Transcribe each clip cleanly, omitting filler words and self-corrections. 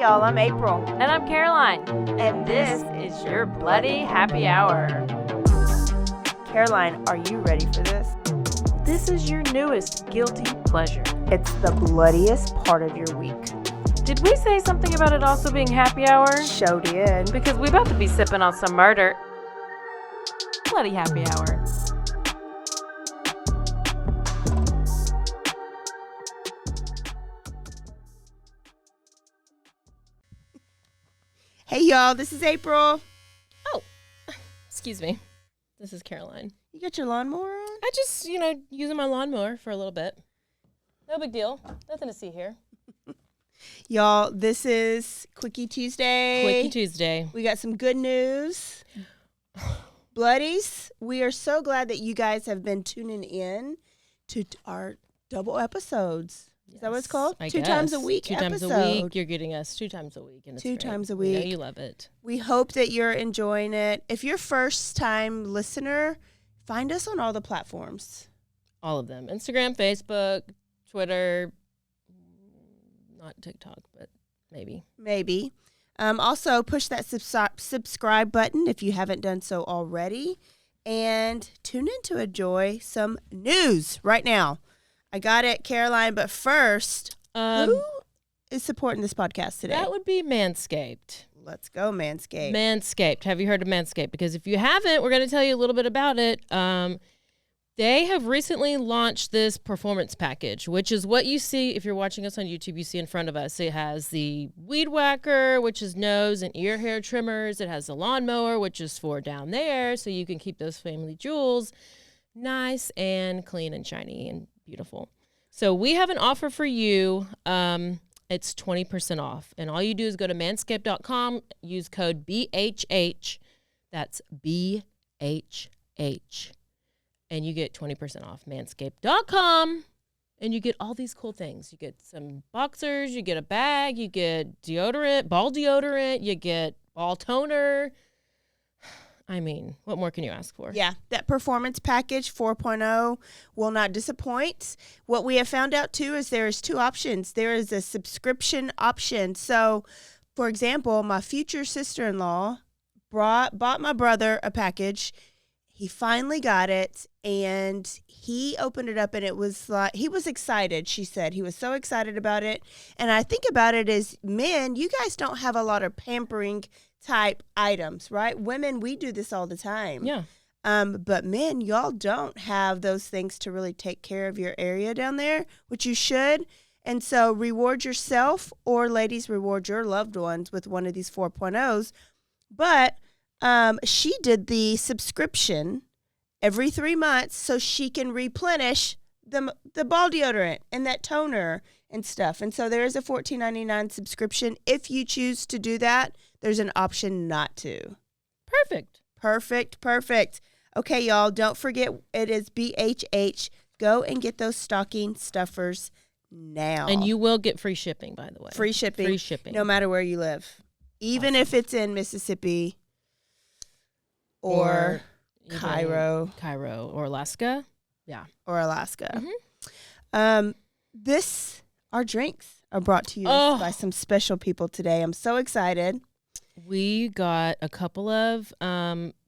y'all, I'm April. And I'm Caroline. And this is your Bloody Happy Hour. Caroline, are you ready for this? This is your newest guilty pleasure. It's the bloodiest part of your week. Did we say something about it also being happy hour? Show did. Because we're about to be sipping on some murder. Bloody Happy Hour. Hey y'all, this is April. Oh, excuse me. This is Caroline. You got your lawnmower on? I just, using my lawnmower for a little bit. No big deal. Nothing to see here. Y'all, this is Quickie Tuesday. Quickie Tuesday. We got some good news. Bloodies, we are so glad that you guys have been tuning in to our double episodes. Is that what it's called? I Two guess. times a week Two episode. times a week. You're getting us 2 times a week. And it's Two great. times a We know week. you love it. We hope that you're enjoying it. If you're a first-time listener, find us on all the platforms. All of them. Instagram, Facebook, Twitter. Not TikTok, but maybe. Maybe. Also, push that subscribe button if you haven't done so already. And tune in to enjoy some news right now. I got it, Caroline, but first, who is supporting this podcast today? That would be Manscaped. Let's go, Manscaped. Manscaped. Have you heard of Manscaped? Because if you haven't, we're going to tell you a little bit about it. They have recently launched this performance package, which is what you see if you're watching us on YouTube. You see in front of us. It has the weed whacker, which is nose and ear hair trimmers. It has the lawnmower, which is for down there, so you can keep those family jewels nice and clean and shiny and beautiful. So we have an offer for you. It's 20% off. And all you do is go to manscaped.com, use code BHH. That's BHH. And you get 20% off manscaped.com. And you get all these cool things. You get some boxers, you get a bag, you get deodorant, ball deodorant, you get ball toner. I mean, what more can you ask for? Yeah, that performance package 4.0 will not disappoint. What we have found out, too, is there is 2 options. There is a subscription option. So, for example, my future sister-in-law bought my brother a package. He finally got it, and he opened it up, and it was like, he was excited, she said. He was so excited about it. And I think about it as men, you guys don't have a lot of pampering type items, right? Women, we do this all the time. Yeah. But men, y'all don't have those things to really take care of your area down there, which you should. And so reward yourself, or ladies, reward your loved ones with one of these 4.0s. But she did the subscription every 3 months so she can replenish the ball deodorant and that toner and stuff. And so there is a $14.99 subscription. If you choose to do that, there's an option not to. Perfect. Okay, y'all, don't forget it is BHH. Go and get those stocking stuffers now. And you will get free shipping, by the way. Free shipping. No matter where you live. Even if it's in Mississippi or Cairo. Or Alaska. Yeah. Or Alaska. Mm-hmm. Our drinks are brought to you by some special people today. I'm so excited. We got a couple of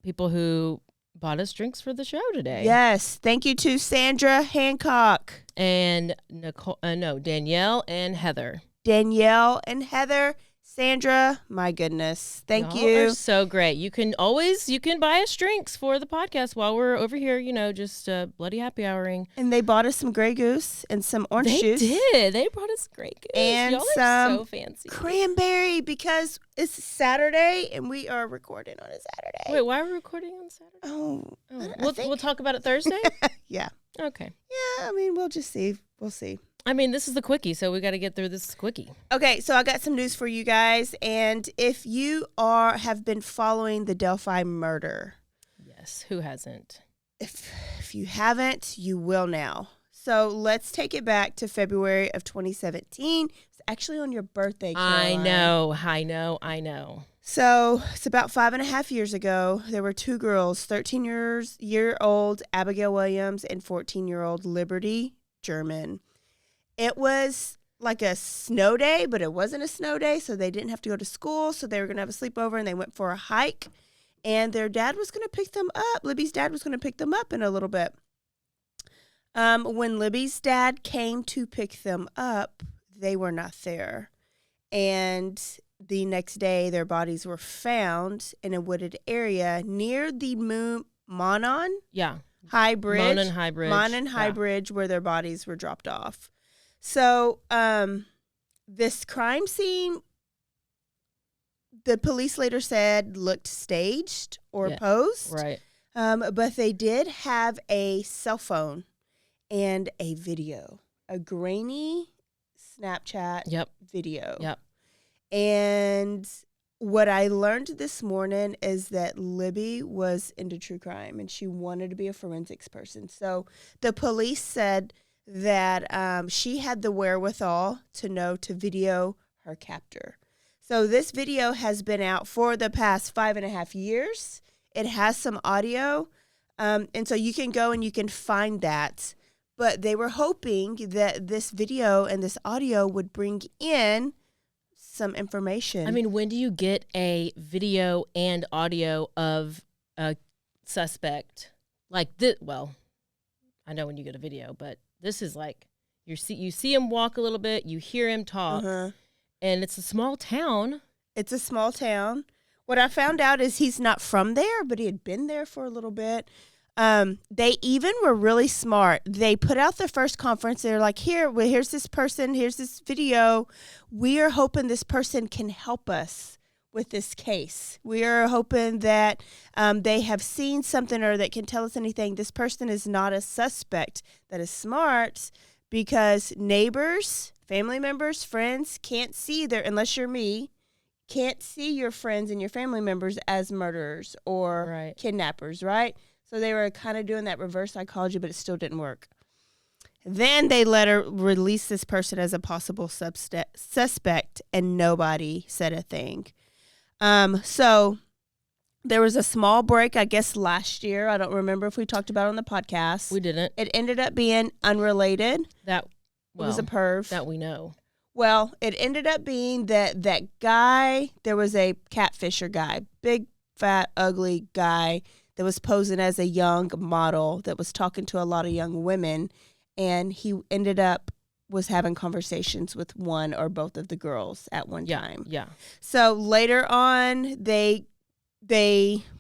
people who bought us drinks for the show today. Yes. Thank you to Sandra Hancock. And Danielle and Heather. Sandra, my goodness. Thank Y'all you. are so great. You can buy us drinks for the podcast while we're over here, just bloody happy houring. And they bought us some Grey Goose and some orange juice. They did. They brought us Grey Goose. And y'all some are so fancy. Cranberry, because it's Saturday and we are recording on a Saturday. Wait, why are we recording on Saturday? We'll talk about it Thursday? Yeah. Okay. Yeah, I mean, we'll just see. We'll see. I mean, this is the quickie, so we got to get through this quickie. Okay, so I got some news for you guys, and if you have been following the Delphi murder, yes, who hasn't? If you haven't, you will now. So let's take it back to February of 2017. It's actually on your birthday, Caroline. I know. So it's about 5.5 years ago. There were 2 girls, 13-year-old Abigail Williams and 14-year-old Liberty German. It was like a snow day, but it wasn't a snow day, so they didn't have to go to school. So they were going to have a sleepover, and they went for a hike. And their dad was going to pick them up. Libby's dad was going to pick them up in a little bit. When Libby's dad came to pick them up, they were not there. And the next day, their bodies were found in a wooded area near the Monon High Bridge. Monon High Bridge, where their bodies were dropped off. So this crime scene, the police later said, looked staged or posed. Right. But they did have a cell phone and a video, a grainy Snapchat video. Yep. And what I learned this morning is that Libby was into true crime and she wanted to be a forensics person. So the police said that she had the wherewithal to know to video her captor. So this video has been out for the past 5.5 years. It has some audio. And so you can go and you can find that. But they were hoping that this video and this audio would bring in some information. I mean, when do you get a video and audio of a suspect like this? Well, I know when you get a video, but this is like you see him walk a little bit, you hear him talk, and it's a small town. It's a small town. What I found out is he's not from there, but he had been there for a little bit. They even were really smart. They put out the first conference. They're like, here's this person. Here's this video. We are hoping this person can help us with this case. We are hoping that they have seen something or that can tell us anything. This person is not a suspect. That is smart because neighbors, family members, friends can't see unless you're me, can't see your friends and your family members as murderers or kidnappers, right? So they were kind of doing that reverse psychology, but it still didn't work. Then they release this person as a possible suspect, and nobody said a thing. So there was a small break, I guess, last year. I don't remember if we talked about it on the podcast. We didn't. It ended up being unrelated. It was a perv. That we know. Well, it ended up being that guy, there was a catfisher guy, big, fat, ugly guy that was posing as a young model that was talking to a lot of young women, and he was having conversations with one or both of the girls at one time. Yeah. So later on, they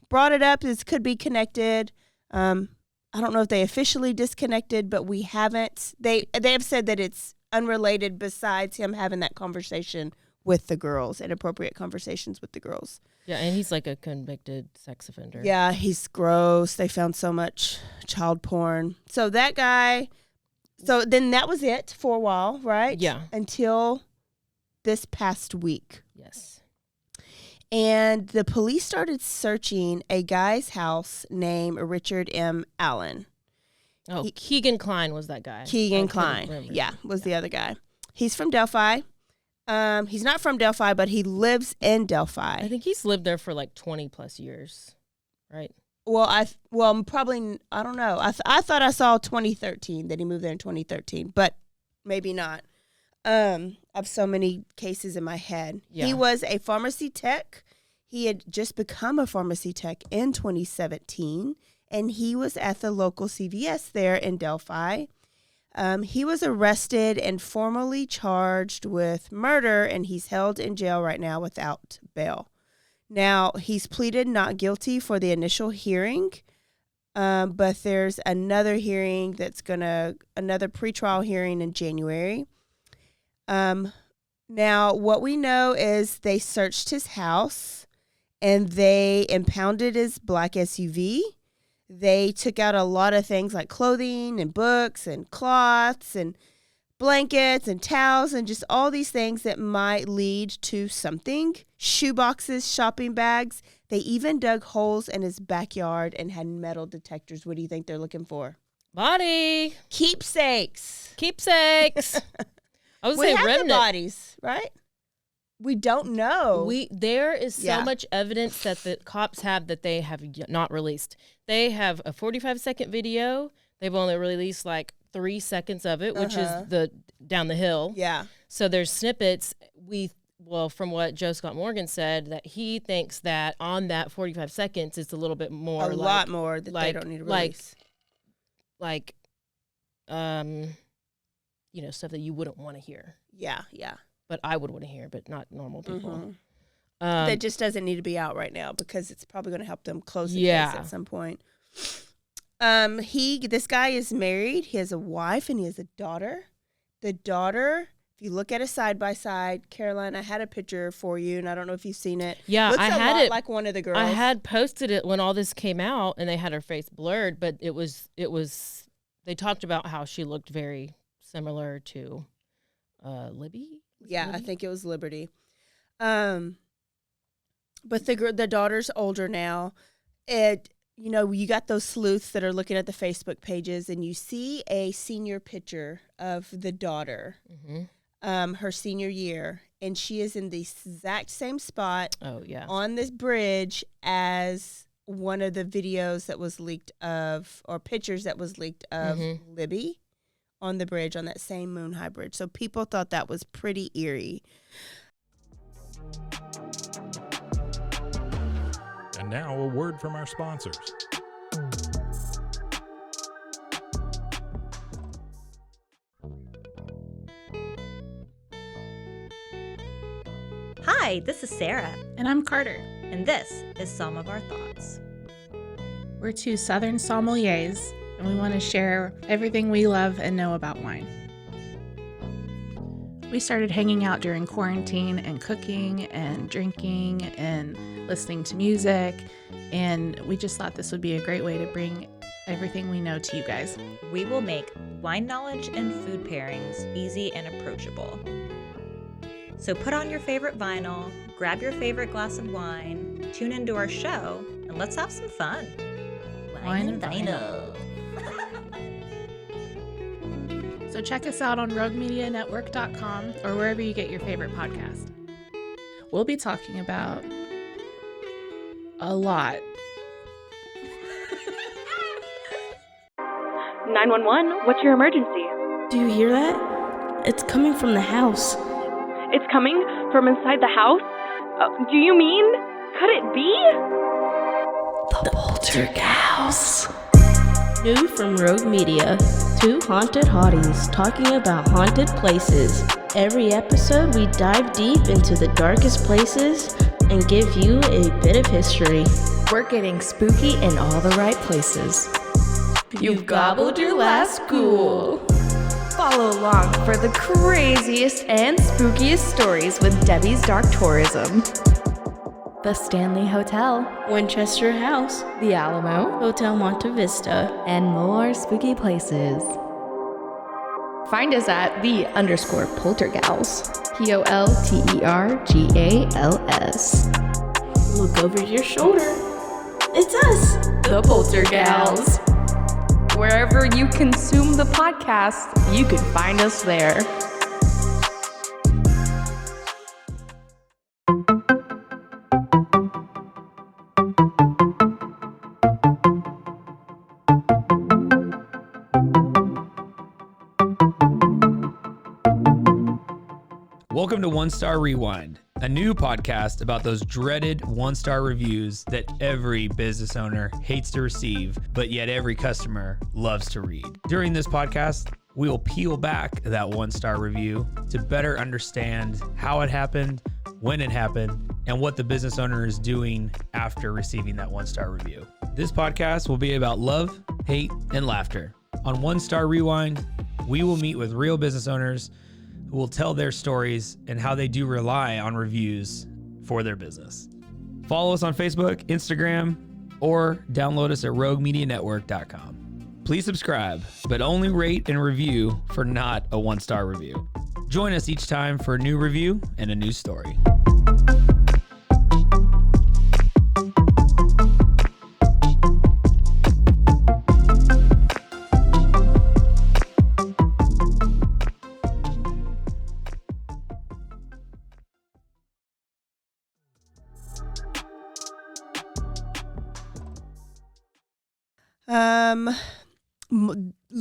brought it up. This could be connected. I don't know if they officially disconnected, but we haven't. They have said that it's unrelated besides him having that conversation with the girls, inappropriate conversations with the girls. Yeah, and he's like a convicted sex offender. Yeah, he's gross. They found so much child porn. So that guy, so then that was it for a while, right? Yeah. Until this past week. Yes. And the police started searching a guy's house named Richard M. Allen. Oh, Keegan Klein was that guy. Keegan Klein, was the other guy. He's from Delphi. He's not from Delphi, but he lives in Delphi. I think he's lived there for like 20 plus years, right? Well, probably, I don't know. I thought I saw 2013, that he moved there in 2013, but maybe not. I have so many cases in my head. Yeah. He was a pharmacy tech. He had just become a pharmacy tech in 2017, and he was at the local CVS there in Delphi. He was arrested and formally charged with murder, and he's held in jail right now without bail. Now, he's pleaded not guilty for the initial hearing, but there's another hearing another pretrial hearing in January. Now, what we know is they searched his house, and they impounded his black SUV. They took out a lot of things like clothing and books and cloths and blankets and towels and just all these things that might lead to something. Shoe boxes, shopping bags. They even dug holes in his backyard and had metal detectors. What do you think they're looking for? Body. Keepsakes. I would we say have remnant. The bodies, right? We don't know. There is so much evidence that the cops have that they have not released. They have a 45-second video. They've only released like 3 seconds of it, which is the down the hill. Yeah. So there's snippets. From what Joe Scott Morgan said, that he thinks that on that 45 seconds, it's a little bit more. A lot more that they don't need to release. Stuff that you wouldn't want to hear. Yeah, yeah. But I would want to hear, but not normal people. Mm-hmm. That just doesn't need to be out right now because it's probably going to help them close the case at some point. This guy is married. He has a wife and he has a daughter. The daughter, if you look at it side by side, Caroline, I had a picture for you, and I don't know if you've seen it. Yeah, Looks I a had lot it like one of the girls. I had posted it when all this came out, and they had her face blurred, but it was. They talked about how she looked very similar to Libby. Yeah, Libby? I think it was Liberty. But the daughter's older now. You got those sleuths that are looking at the Facebook pages, and you see a senior picture of the daughter, her senior year, and she is in the exact same spot on this bridge as one of the videos that was leaked of, or pictures that was leaked of Libby on the bridge, on that same Moon High Bridge. So people thought that was pretty eerie. And now a word from our sponsors. Hi, this is Sarah. And I'm Carter. And this is Some of Our Thoughts. We're two Southern sommeliers, and we want to share everything we love and know about wine. We started hanging out during quarantine and cooking and drinking and listening to music, and we just thought this would be a great way to bring everything we know to you guys. We will make wine knowledge and food pairings easy and approachable. So put on your favorite vinyl, grab your favorite glass of wine, tune into our show, and let's have some fun. Wine and vinyl. So check us out on roguemedianetwork.com or wherever you get your favorite podcast. We'll be talking about a lot. 911, what's your emergency? Do you hear that? It's coming from the house. It's coming from inside the house? Do you mean? Could it be? The Poltergeist. New from Rogue Media. Two haunted hotties talking about haunted places. Every episode we dive deep into the darkest places and give you a bit of history. We're getting spooky in all the right places. You've gobbled your last ghoul. Follow along for the craziest and spookiest stories with Debbie's Dark Tourism. The Stanley Hotel, Winchester House, The Alamo, Hotel Monte Vista, and more spooky places. Find us at _Poltergals. POLTERGALS. Look over your shoulder. It's us, the Poltergals. Wherever you consume the podcast, you can find us there. Welcome to One Star Rewind, a new podcast about those dreaded one-star reviews that every business owner hates to receive, but yet every customer loves to read. During this podcast, we will peel back that one-star review to better understand how it happened, when it happened, and what the business owner is doing after receiving that one-star review. This podcast will be about love, hate, and laughter. On One Star Rewind, we will meet with real business owners who will tell their stories and how they do rely on reviews for their business. Follow us on Facebook, Instagram, or download us at roguemedianetwork.com. Please subscribe, but only rate and review for not a one-star review. Join us each time for a new review and a new story.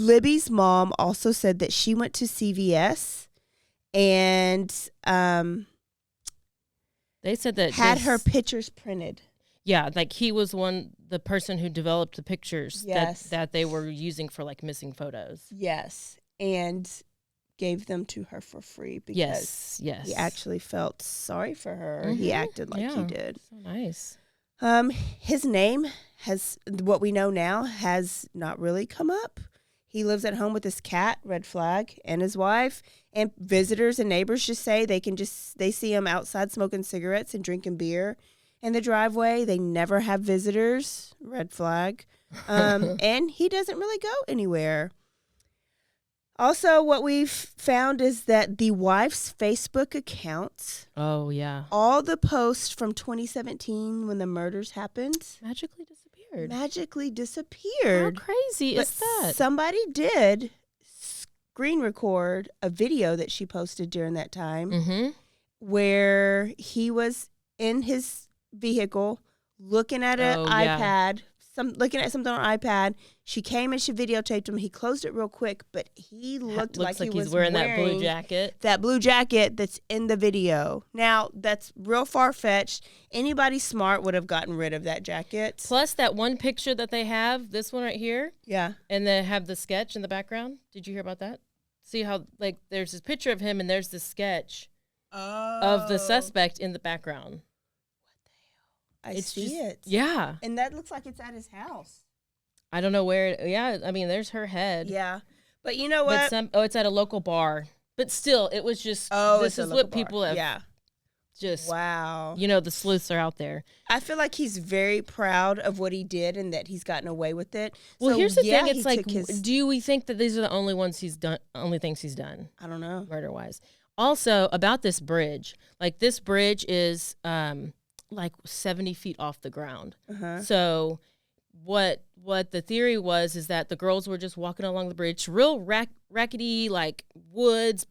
Libby's mom also said that she went to CVS and they said that had her pictures printed. Yeah, like he was the person who developed the pictures Yes. that they were using for like missing photos. Yes, and gave them to her for free because yes. he actually felt sorry for her. He acted like he did. So nice. His name what we know now has not really come up. He lives at home with his cat, red flag, and his wife. And visitors and neighbors just say they see him outside smoking cigarettes and drinking beer in the driveway. They never have visitors, red flag. And he doesn't really go anywhere. Also, what we've found is that the wife's Facebook account, oh yeah, all the posts from 2017 when the murders happened, magically disappeared. How crazy is that? Somebody did screen record a video that she posted during that time where he was in his vehicle looking at an iPad, looking at something on an iPad. She came and she videotaped him. He closed it real quick, but he looked like he was wearing that blue jacket. That blue jacket that's in the video. Now, that's real far-fetched. Anybody smart would have gotten rid of that jacket. Plus that one picture that they have, this one right here. Yeah. And they have the sketch in the background. Did you hear about that? See how, like, there's this picture of him and there's the sketch of the suspect in the background. I see it. Yeah. And that looks like it's at his house. I don't know where. I mean, there's her head. Yeah. But you know what? It's at a local bar. But still, it was just, this is what people have just, wow. You know, the sleuths are out there. I feel like he's very proud of what he did and that he's gotten away with it. Well, so, here's the thing. It's he like, took his... do we think that these are the only things he's done? I don't know. Murder-wise. Also, about this bridge. Like, this bridge is, like 70 feet off the ground. So what the theory was that the girls were just walking along the bridge, real rackety, like wood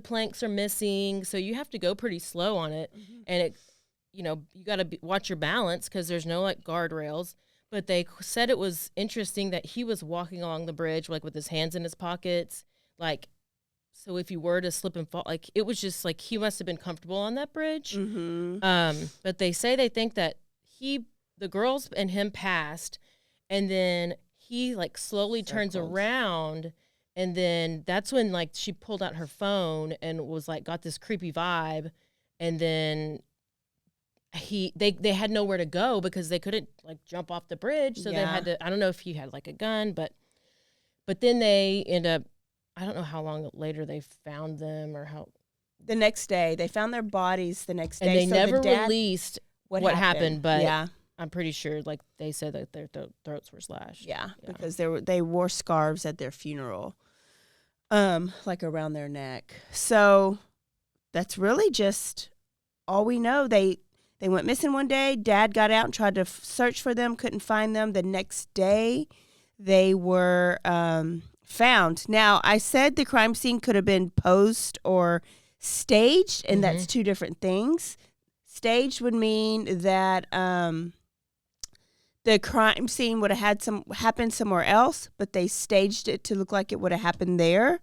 planks are missing. So you have to go pretty slow on it. And it, you know, you got to watch your balance because there's no like guardrails. But they said it was interesting that he was walking along the bridge, like with his hands in his pockets, like, so if you were to slip and fall, like it was just like he must have been comfortable on that bridge. But they think that the girls and him passed, and then he like slowly turns around, and then that's when like she pulled out her phone and was like got this creepy vibe, and then they had nowhere to go because they couldn't like jump off the bridge, so they had to. I don't know if he had like a gun, but then they end up. I don't know how long later they found them or how. The next day. They found their bodies the next day. And they never released what happened, but yeah. I'm pretty sure like they said that their throats were slashed. Yeah, because they wore scarves at their funeral, like around their neck. So that's really just all we know. They went missing one day. Dad got out and tried to search for them, couldn't find them. The next day they were found. Now, I said the crime scene could have been posed or staged, and that's two different things. Staged would mean that the crime scene would have had happened somewhere else, but they staged it to look like it would have happened there.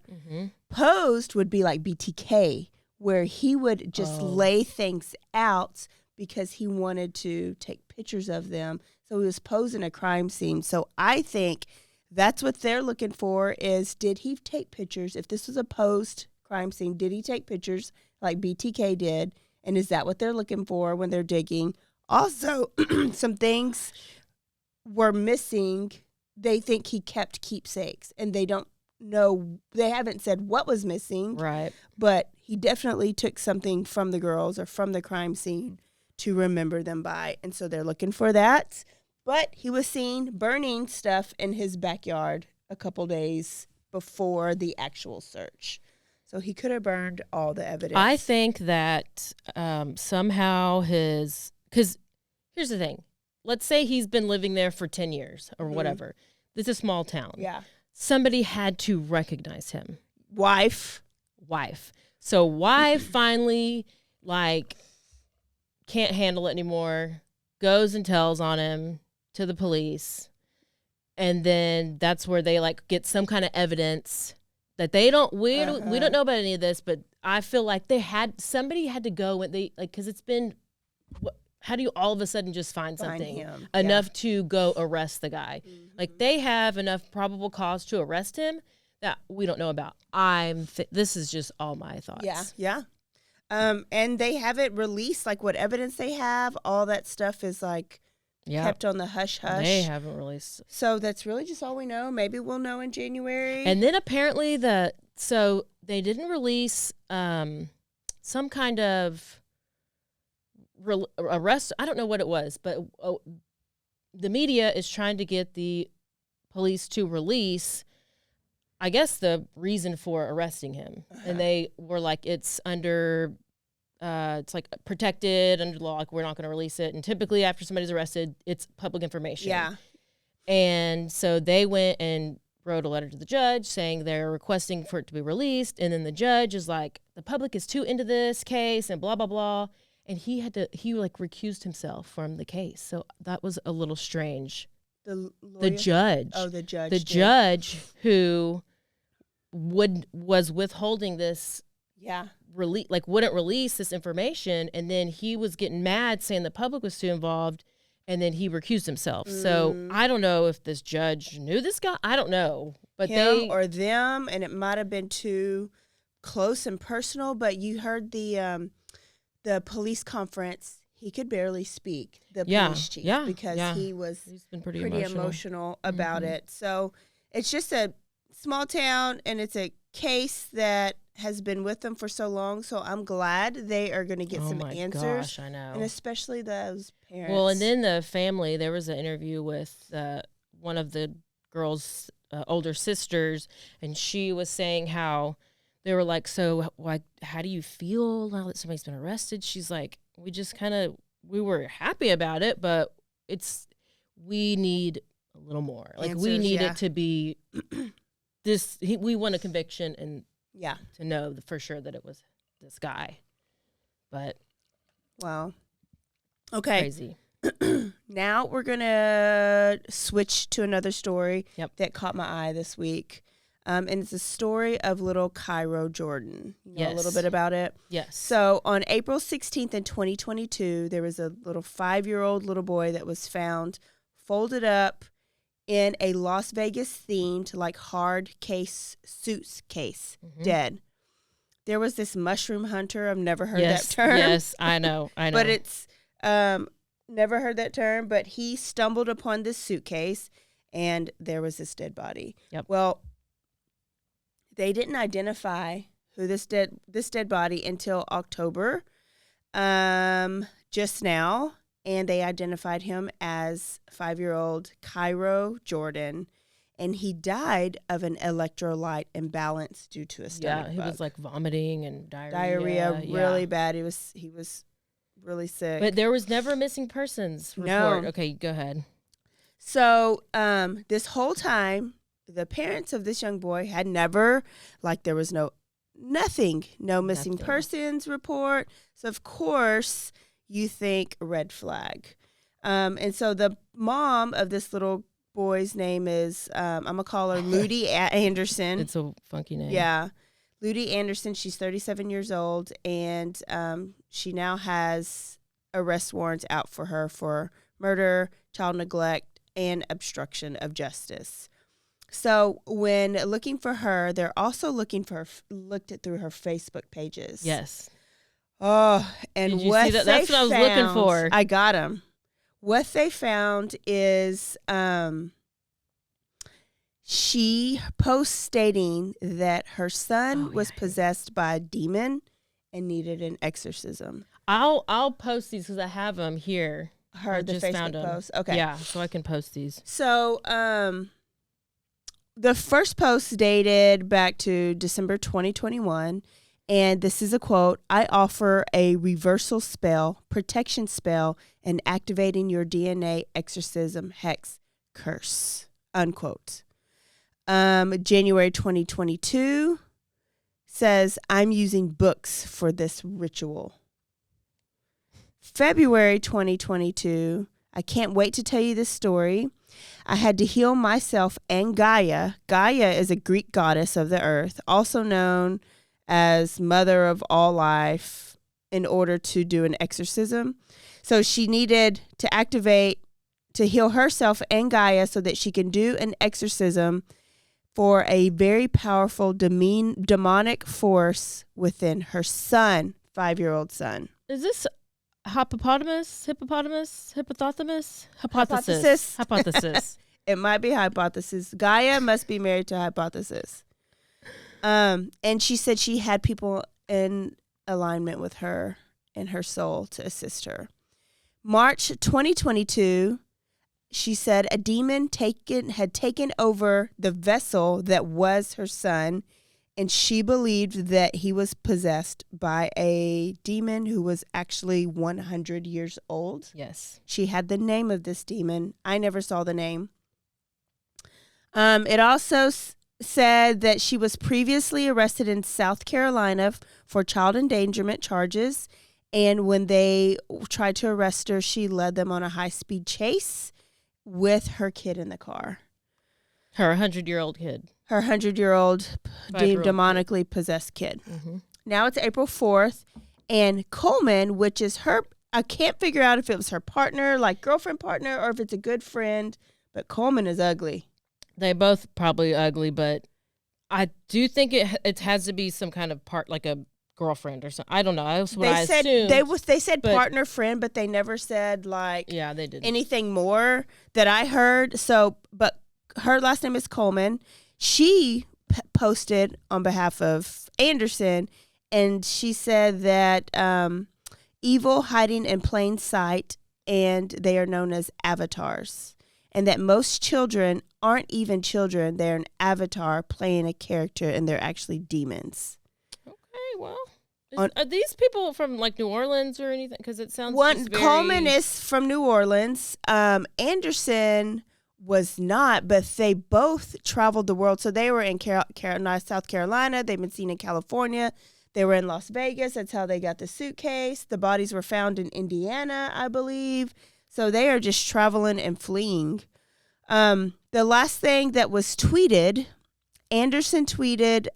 Posed would be like BTK, where he would just lay things out because he wanted to take pictures of them. So he was posing a crime scene. So I think that's what they're looking for is, did he take pictures? If this was a posed crime scene, did he take pictures like BTK did? And is that what they're looking for when they're digging? Also, some things were missing. They think he kept keepsakes, and they don't know. They haven't said what was missing. Right. But he definitely took something from the girls or from the crime scene to remember them by. And so they're looking for that. But he was seen burning stuff in his backyard a couple days before the actual search. So he could have burned all the evidence. I think that somehow because here's the thing. Let's say he's been living there for 10 years or whatever. This is a small town. Yeah. Somebody had to recognize him. Wife. So wife finally, like, can't handle it anymore, goes and tells on him to the police. And then that's where they like get some kind of evidence that they don't. We don't know about any of this, but I feel like somebody had to go when they like because it's been. How do you all of a sudden just find something enough to go arrest the guy? Like they have enough probable cause to arrest him that we don't know about. This is just all my thoughts. Yeah. And they haven't released like what evidence they have. All that stuff is like kept on the hush hush. They haven't released. So that's really just all we know. Maybe we'll know in January. And then apparently so they didn't release some kind of arrest. I don't know what it was, but the media is trying to get the police to release, I guess, the reason for arresting him. And they were like, it's under, it's like protected under law. Like, we're not going to release it. And typically after somebody's arrested, it's public information. Yeah. And so they went and wrote a letter to the judge saying they're requesting for it to be released. And then the judge is like, the public is too into this case and blah, blah, blah. And he recused himself from the case. So that was a little strange. The judge. Oh, the judge. The judge who was withholding this. Yeah. Wouldn't release this information. And then he was getting mad saying the public was too involved. And then he recused himself. So I don't know if this judge knew this guy. I don't know. But him or them. And it might have been too close and personal. But you heard the police conference, he could barely speak, the police chief, because he's been pretty emotional about it. So it's just a small town, and it's a case that has been with them for so long. So I'm glad they are going to get some answers. Gosh, I know. And especially those parents. Well, and then the family, there was an interview with one of the girl's older sisters, and she was saying how they were like, so like, how do you feel now that somebody's been arrested? She's like, we were happy about it, but we need a little more. Like answers, we need it to be we want a conviction and to know for sure that it was this guy. But wow. Okay. Crazy. Now we're going to switch to another story that caught my eye this week. And it's a story of little Cairo Jordan. You know a little bit about it? Yes. So on April 16th in 2022, there was a little 5-year-old little boy that was found folded up in a Las Vegas themed like hard case suitcase, dead. There was this mushroom hunter. I've never heard that term. Yes, I know. But it's never heard that term. But he stumbled upon this suitcase, and there was this dead body. Yep. Well, they didn't identify who this dead body until October, just now, and they identified him as 5-year-old Cairo Jordan, and he died of an electrolyte imbalance due to a stomach bug. He was like vomiting and diarrhea really bad. He was really sick. But there was never a missing persons report. No. Okay, go ahead. So this whole time, the parents of this young boy had never, there was no missing persons report. So, of course, you think red flag. And so the mom of this little boy's name is, I'm going to call her Ludi Anderson. It's a funky name. Yeah. Ludi Anderson, she's 37 years old, and she now has arrest warrants out for her for murder, child neglect, and obstruction of justice. So when looking for her, they're also looking for looked at through her Facebook pages. Yes. Oh, and what they that's what I was looking for. I got them. What they found is she posts stating that her son was possessed by a demon and needed an exorcism. I'll post these because I have them here. The Facebook post. Okay. Yeah, so I can post these. So the first post dated back to December 2021, and this is a quote: "I offer a reversal spell, protection spell, and activating your DNA exorcism hex curse," unquote. January 2022 says, "I'm using books for this ritual." February 2022, I can't wait to tell you this story. I had to heal myself and Gaia. Gaia is a Greek goddess of the earth, also known as mother of all life, in order to do an exorcism. So she needed to heal herself and Gaia so that she can do an exorcism for a very powerful demonic force within her son, 5-year-old son. Is this hypothesis? It might be hypothesis. Gaia must be married to hypothesis. And she said she had people in alignment with her and her soul to assist her. March 2022, she said a demon had taken over the vessel that was her son, and she believed that he was possessed by a demon who was actually 100 years old. Yes. She had the name of this demon. I never saw the name. It also said that she was previously arrested in South Carolina for child endangerment charges, and when they tried to arrest her, she led them on a high-speed chase with her kid in the car. Her 100-year-old kid. Her 100-year-old demonically possessed kid. Mm-hmm. Now it's April 4th, and Coleman, which is her, I can't figure out if it was her partner, like girlfriend partner, or if it's a good friend, but Coleman is ugly. They both probably ugly, but I do think it has to be some kind of part, like a girlfriend or something. I don't know. That's what I assumed. They said partner, friend, but they never said they didn't anything more that I heard. So, but her last name is Coleman. She posted on behalf of Anderson, and she said that evil hiding in plain sight, and they are known as avatars, and that most children aren't even children. They're an avatar playing a character, and they're actually demons. Okay, well, are these people from like New Orleans or anything? Because it sounds Coleman is from New Orleans. Anderson was not, but they both traveled the world. So they were in South Carolina. They've been seen in California. They were in Las Vegas. That's how they got the suitcase. The bodies were found in Indiana, I believe. So they are just traveling and fleeing. The last thing that was tweeted, Anderson tweeted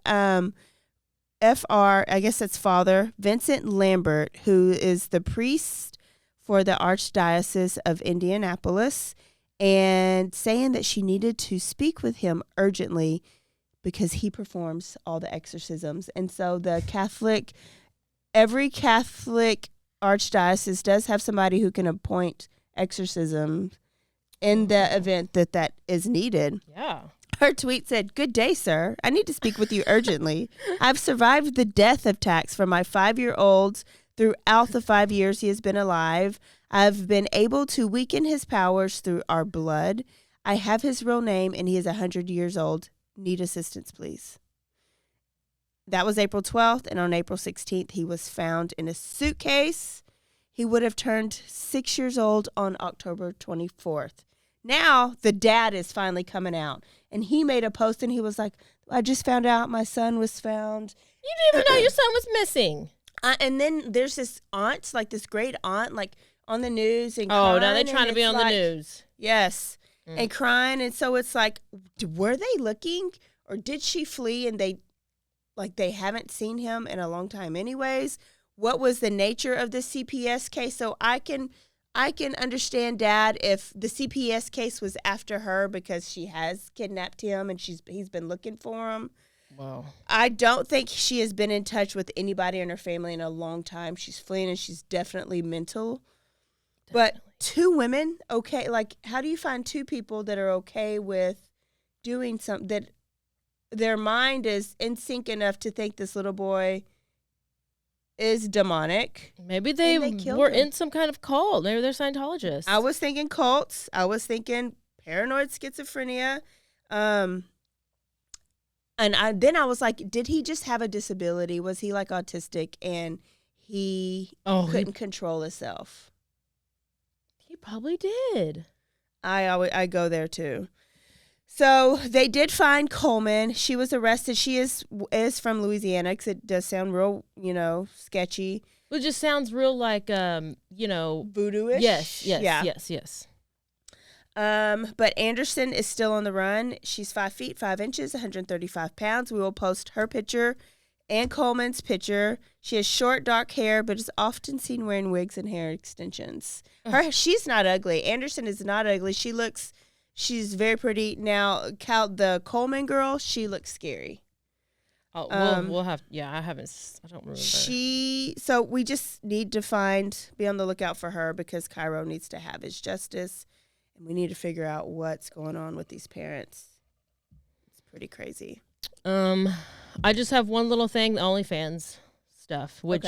FR, I guess that's father, Vincent Lambert, who is the priest for the Archdiocese of Indianapolis, and saying that she needed to speak with him urgently because he performs all the exorcisms. And so every Catholic Archdiocese does have somebody who can appoint exorcism in the event that is needed. Yeah. Her tweet said, "Good day, sir. I need to speak with you urgently. I've survived the death attacks from my 5-year-old throughout the 5 years he has been alive. I've been able to weaken his powers through our blood. I have his real name, and he is 100 years old. Need assistance, please." That was April 12th, and on April 16th, he was found in a suitcase. He would have turned 6 years old on October 24th. Now, the dad is finally coming out, and he made a post, and he was like, "I just found out my son was found." You didn't even know your son was missing. And then there's this aunt, like this great aunt, like on the news. And now they're crying, trying to be on the news. Yes, and crying. And so it's like, were they looking, or did she flee and they haven't seen him in a long time anyways? What was the nature of the CPS case? So I can understand, Dad, if the CPS case was after her because she has kidnapped him and he's been looking for him. Wow. I don't think she has been in touch with anybody in her family in a long time. She's fleeing, and she's definitely mental. But 2 women, okay, like how do you find 2 people that are okay with doing something that their mind is in sync enough to think this little boy is demonic? Maybe they were in some kind of cult. Maybe they're Scientologists. I was thinking cults. I was thinking paranoid schizophrenia. And then I was like, did he just have a disability? Was he like autistic and he couldn't control himself? He probably did. I go there too. So they did find Coleman. She was arrested. She is from Louisiana because it does sound real, sketchy. It just sounds real like, voodoo-ish. Yes. But Anderson is still on the run. She's 5 feet 5 inches, 135 pounds. We will post her picture and Coleman's picture. She has short, dark hair, but is often seen wearing wigs and hair extensions. She's not ugly. Anderson is not ugly. She's very pretty. Now, the Coleman girl, she looks scary. Oh, we'll have. Yeah, I don't remember. So we just need to be on the lookout for her because Cairo needs to have his justice, and we need to figure out what's going on with these parents. It's pretty crazy. I just have one little thing, the OnlyFans stuff, which,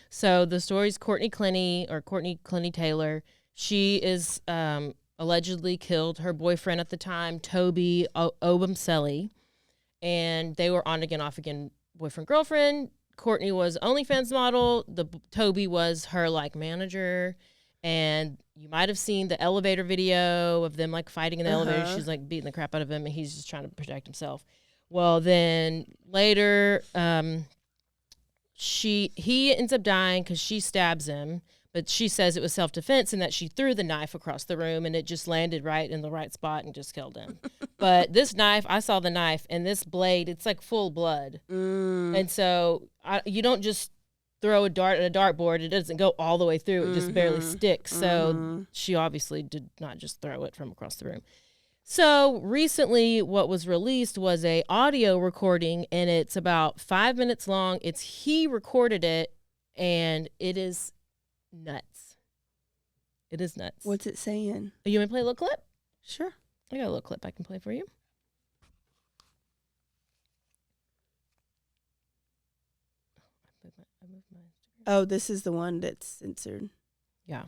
so the story's Courtney Clenny Taylor. She is, allegedly killed her boyfriend at the time, Toby Obumseli, and they were on again, off again, boyfriend, girlfriend. Courtney was OnlyFans model. Toby was her manager, and you might have seen the elevator video of them fighting in the elevator. She's beating the crap out of him, and he's just trying to protect himself. Well, then later, he ends up dying because she stabs him, but she says it was self-defense and that she threw the knife across the room and it just landed right in the right spot and just killed him. But this knife, I saw the knife, and this blade, it's full blood. And so you don't just throw a dart at a dartboard. It doesn't go all the way through. It just barely sticks. So she obviously did not just throw it from across the room. So recently what was released was a audio recording, and it's about 5 minutes long. He recorded it, and it is nuts. It is nuts. What's it saying? You want me to play a little clip? Sure. I got a little clip I can play for you. Oh, this is the one that's censored. Yeah.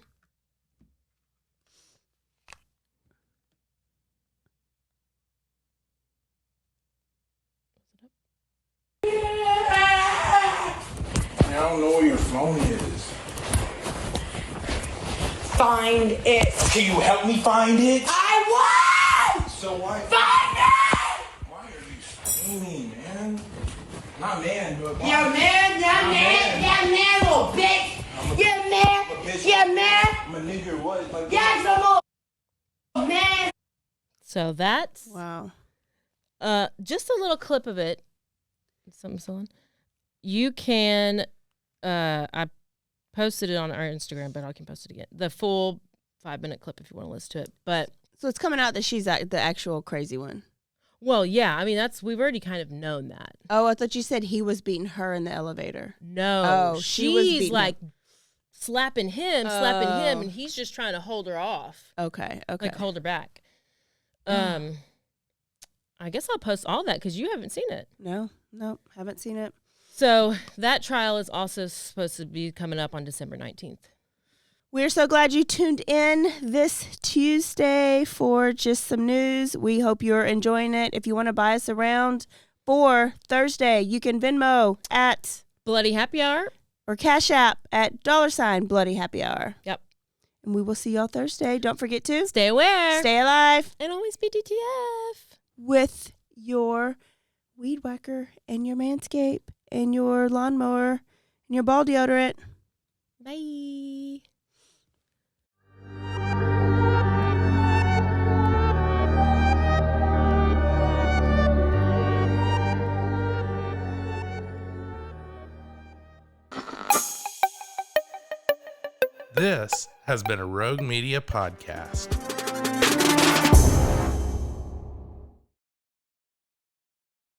I don't know where your phone is. Find it. Can you help me find it? I won! So why? Find it! Why are you screaming, man? Not man, but why? Yeah, man, little bitch. Yeah, man. I'm a nigger, what? Yeah, some old man. So that's wow. Just a little clip of it. Something. You can. I posted it on our Instagram, but I can post it again. The full 5-minute clip if you want to listen to it. But so it's coming out that she's the actual crazy one. Well, yeah. I mean, we've already kind of known that. Oh, I thought you said he was beating her in the elevator. No. Oh, she's slapping him, and he's just trying to hold her off. Okay. Hold her back. I guess I'll post all that because you haven't seen it. No, haven't seen it. So that trial is also supposed to be coming up on December 19th. We're so glad you tuned in this Tuesday for just some news. We hope you're enjoying it. If you want to buy us around for Thursday, you can Venmo at Bloody Happy Hour or Cash App at $ Bloody Happy Hour. Yep. And we will see y'all Thursday. Don't forget to stay aware, stay alive, and always be DTF with your weed whacker and your Manscaped and your lawnmower and your ball deodorant. Bye. This has been a Rogue Media podcast.